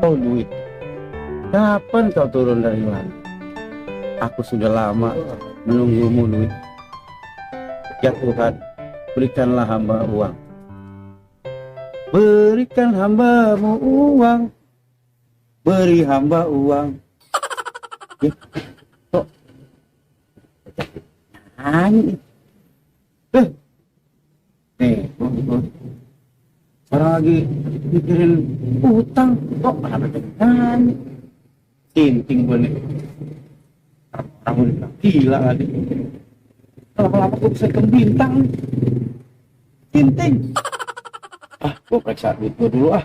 Oh, duit. Kapan kau turun dari langit? Aku sudah lama menunggumu, duit. Ya Tuhan, berikanlah hamba uang. Berikan hambamu uang. Beri hamba uang. Ya, kok nyanyi? Nih, orang lagi mikirin utang, kok kenapa nyanyi? Tinting gue nih. Orang udah gila lagi. Lama-lama gue bisa hitung bintang nih. Tinting. Gue periksa duit gue dulu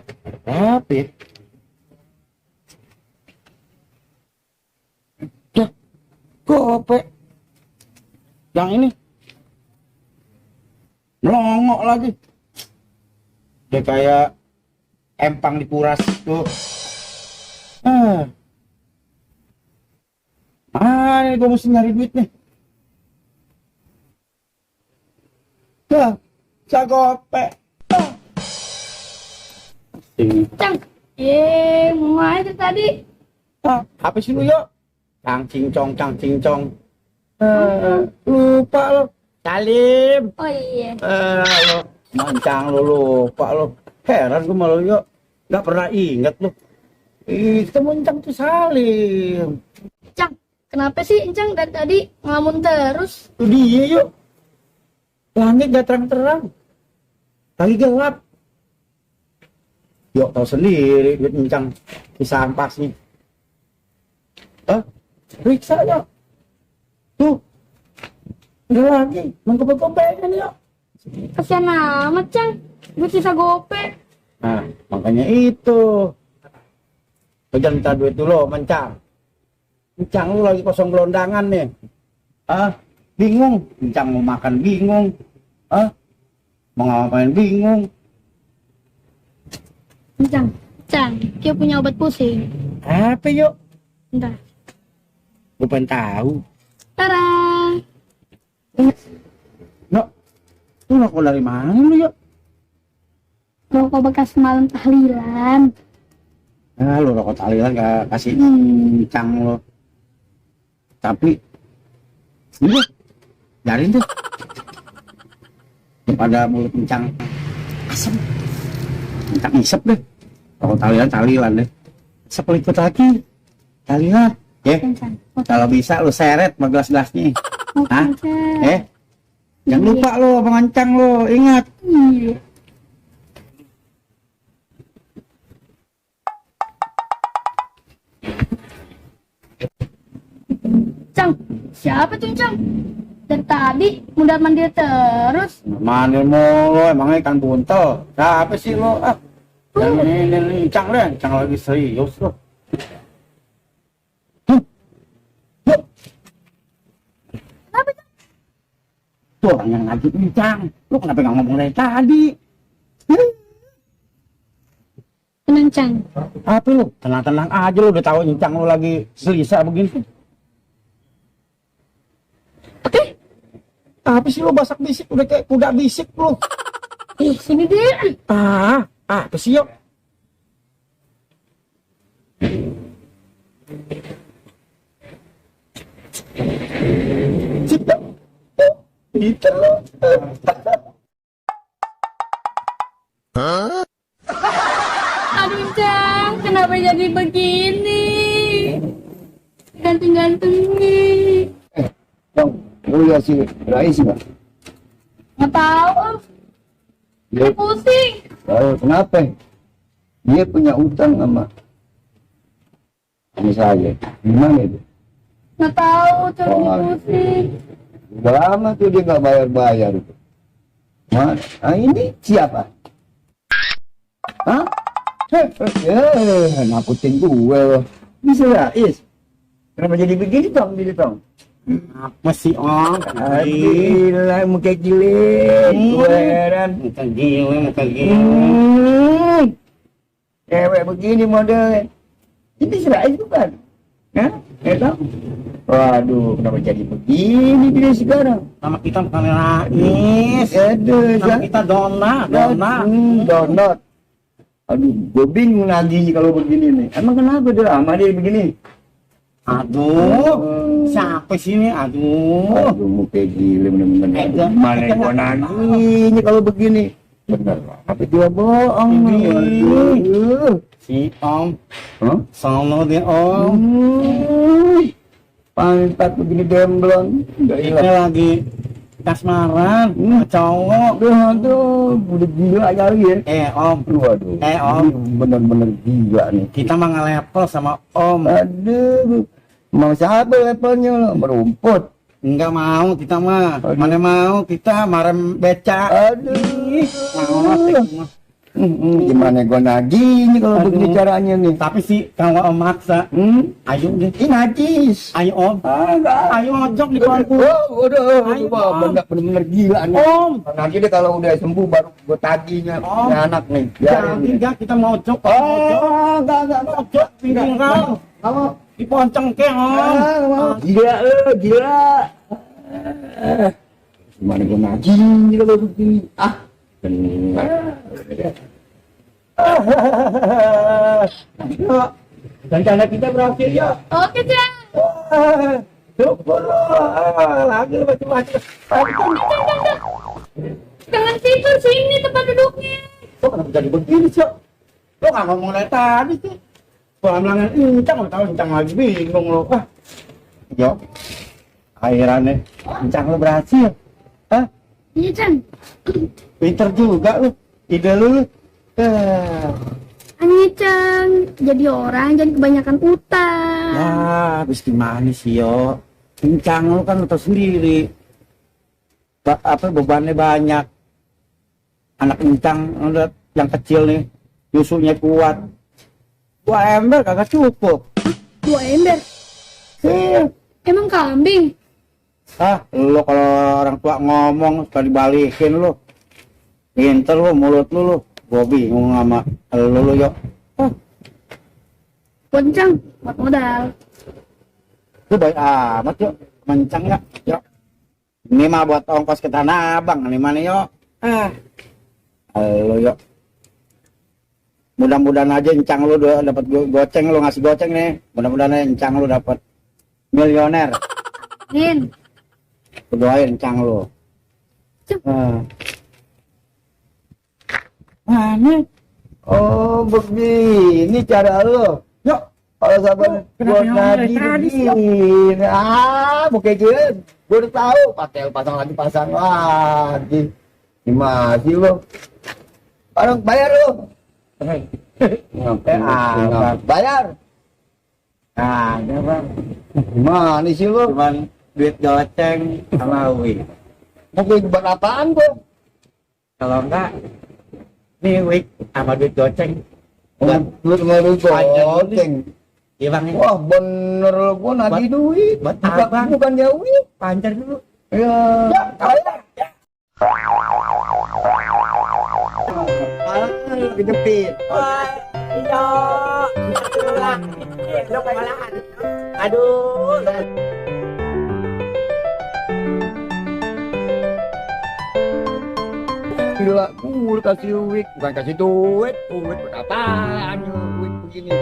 berapa ya? Ya, gope. Yang ini melongok lagi. Dia kayak empang di kuras tuh. Mana gue mesti nyari duit nih? Dah, gope. Cang, mau aja tadi. Apa sih lu yuk? Cang cincong. Lupa lo. Salim. Oh iya. Lo mancang lo lupa lo. Heran gue malu yuk. Gak pernah ingat lo. Kita mancang tuh Salim. Cang, kenapa sih Cang dari tadi ngelamun terus? Tuh dia yuk. Langit gak terang-terang. Lagi gelap. Yuk tau sendiri duit Encang bisa ampasnya. Periksa yuk. Tuh. Udah lagi menggope-gopekan yuk. Kasian amat Cang, gue sisa gope. Nah makanya itu. Lu jangan minta duit dulu Encang. Encang lu lagi kosong gelondangan nih. Bingung. Encang mau makan bingung. Mau ngapain bingung. Cang, dia punya obat pusing. Apa yuk? Entar. Gue pengen tahu. Tada. Lu rokok dari mana lu yuk? Rokok bekas malam tahlilan. Lu rokok tahlilan gak kasih Encang lo. Tapi ini biarin tuh. Pada mulut Encang asem. Encang isep deh. Rokok tahlilan deh. Isep ikut lagi. Tahlilan. Kalau bisa lu seret sama gelas-gelasnya. Jangan lupa lo pengancang lo, ingat. Iya. Cang, siapa tuh Cang? Dari tadi mundar mandir terus. Mandir mulu, emangnya ikan buntel. Siapa sih lo? Ini Encang deh, Encang lagi serius lo. Tuh orang yang ngajak Encang. Lu kenapa gak ngomong dari tadi? Tenang Cang. Apa lu? Tenang-tenang aja lu, udah tahu Encang lu lagi gelisah begini. Oke. Apa sih lu basak bisik? Udah kayak kuda bisik lu. Sini deh. Apa sih yuk? Cipta. Itu lo. Aduh Cang, kenapa jadi begini? Ganteng-ganteng nih. Bang, lu lihat si Rais nggak? Nggak tahu. Dia, Pusing. kenapa? Dia punya utang sama saya. Gimana itu? Nggak tahu, Cang, pusing. Udah lama tuh dia nggak bayar itu. Ini siapa? Nakutin gue loh. Bisa ya, Is? Kenapa jadi begini, Tong? Apa sih, Om? Gila, muka gile. Gue heran. Muka gile. Cewek begini modelnya. Ini si Rais bukan? Tau? Waduh, kenapa jadi begini dia sekarang? Nama kita bukan Rais. Aduh, Nama kita Donat. Donat. Aduh, gue bingung lagi kalau begini nih. Emang kenapa dia sama dia begini? Aduh, siapa sih ini? Aduh. Aduh, muka gila bener-bener. Mana yang gue naginya kalau begini? Bener, apa dia bohong? Aduh. Si Om, Hah? sono dia Om. Pantat begini demblon. Gak Kita hilang. lagi kasmaran, sama cowok. Aduh, udah gila ya lagi ya. Om, Waduh. Om. Ini bener-bener gila nih. kita mah nge-level sama Om. Aduh, mau siapa levelnya lo? Merumput. Enggak mau kita mah. Aduh. Mana mau kita marem beca. Aduh. Mau Gimana gua naginya kalau Aduh. begini caranya nih? Tapi sih kalau Om maksa, ayo deh. Ini najis. Ayo Om. Enggak. Ayo ojok di bangku. Udah, Ayo, bener bener gila nih. Om. Nanti deh kalau udah sembuh baru gua tagihnya Om. ya anak nih. Jangan enggak kita mau ojok. Enggak. Ojok pinggir kau. Kamu Di ponceng ke Om. gila, gila. Gimana gua naginya kalau begini? Benar. Rencana kita berhasil ya. Oke, Cang. Syukur lagi macam-macam. Jangan tidur sini tempat duduknya. Kok kenapa jadi begini sih? Lo nggak ngomong dari tadi sih. Gua bilang encang, lo tahu encang lagi bingung lo. Yo. Akhirannya encang lo berhasil. Iya, Cang. Pinter juga lu. Ide lu. Ani, Cang. Jadi orang, jadi kebanyakan utang. Ya, habis gimana sih yo? Encang lu kan lo tau sendiri. Bebannya banyak. Anak encang udah yang kecil nih, nyusunya kuat. 2 ember kagak cukup. 2 ember. Emang kambing? Lo kalau orang tua ngomong suka dibalikin lo. Pinter lo mulut lo. Gua bingung sama lo yuk. Boncang, buat modal. Lu baik amat yuk. Mencang ya. Yuk. Ini mah buat ongkos ke Tanah Abang. Ini mana yuk. Lo yuk. Mudah-mudahan aja encang lu dapat goceng, lu ngasih goceng nih. Mudah-mudahan aja encang lu dapat miliuner. Amin. Doain encang lu. Mana? Oh, begini cara lo. Yuk. Kalau sabar Kenapa buat yang nadi dari tadi sih, begini. Bukan gila. Gue udah tahu. Pasang lagi. Gimana sih lo? Orang bayar lo. Bayar. Ada bang. Gimana sih lo? Cuman duit goceng sama wig. Mau gue buat apaan kok? Kalau enggak, nih wig sama duit goceng. Buat Lu goceng. iya bang. Wah bener lo, gue nagih duit. Buat apa? Bukan jauh. Pancar dulu. Ya. Kejepit. Aduh. Gila, gue kasih wig, bukan kasih duit buat apaan wig begini?